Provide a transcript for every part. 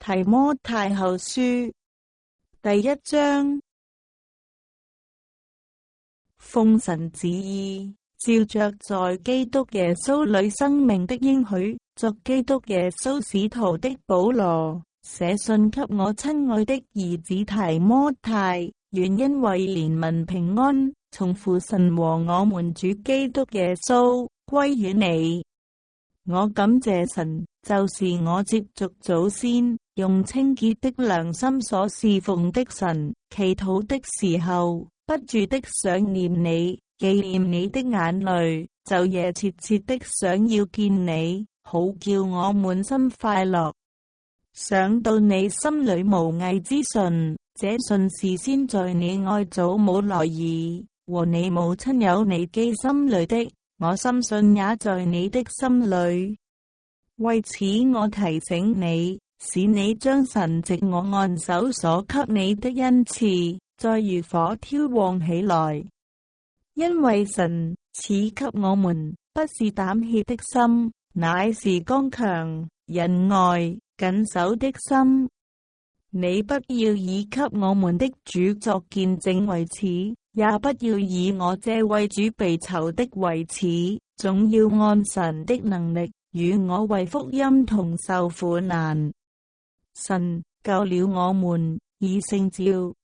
提摩太後書第1章。奉神旨意，照着在基督耶穌裏生命的應許，作基督耶穌使徒的保羅，寫信給我親愛的兒子提摩太，願因為憐憫平安，從父神和我們主基督耶穌歸於你。我感謝神，就是我接續祖先，用清潔的良心所侍奉的神，祈禱的時候，不住的想念你，紀念你的眼淚，晝夜切切的想要見你，好叫我滿心快樂。想到你心裏無偽之信，這信是先在你愛祖母來兒和你母親有尼基心裏的，我深信也在你的心裏。為此我提醒你，使你將神藉我按手所給你的恩賜，再如火挑旺起來。因為神賜給我們不是膽怯的心，乃是剛強、仁愛、謹守的心。你不要以給我們的主作見證為恥，也不要以我這為主被囚的為恥，總要按神的能力，與我為福音同受苦難。神救了我們，以聖召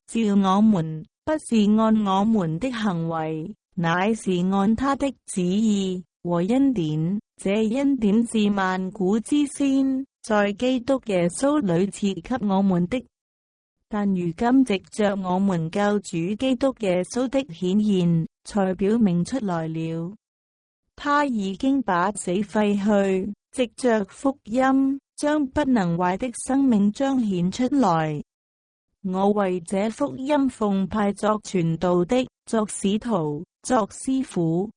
我們，不是按我們的行為，乃是按他的旨意和恩典。這恩典是萬古之先，在基督耶穌裏賜給我們的，但如今藉着我們救主基督耶穌的顯現，才表明出來了。他已經把死廢去，藉着福音，將不能壞的生命彰顯出來。我為這福音奉派作傳道的，作使徒，作師傅。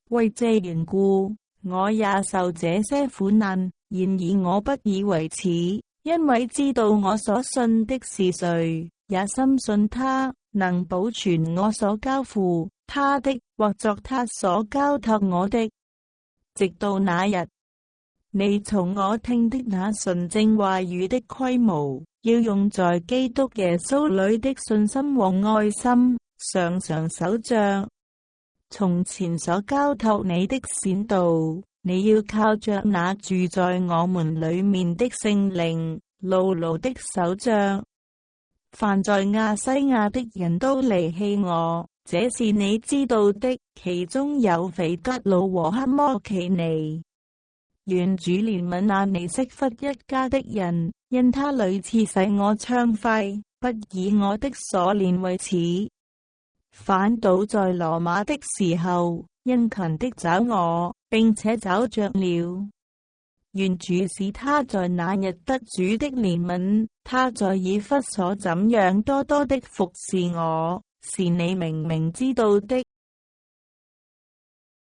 為這緣故，我也受這些苦難，然而我不以為恥，因為知道我所信的是誰，也深信他能保存我所交付他的，或作他所交託我的，直到那日。你從我聽的那純正話語的規模，要用在基督耶穌裏的信心和愛心，常常守着。從前所交託你的善道，你要靠着那住在我們裏面的聖靈，牢牢的守着。凡在亞西亞的人都離棄我，這是你知道的，其中有腓吉魯和黑摩其尼。願主憐憫那尼色弗一家的人，因他屢次使我暢快，不以我的鎖鏈為恥。反倒在羅馬的時候，殷勤的找我，並且找着了。願主使他在那日得主的憐憫，他在以弗所怎樣多多的服侍我，是你明明知道的。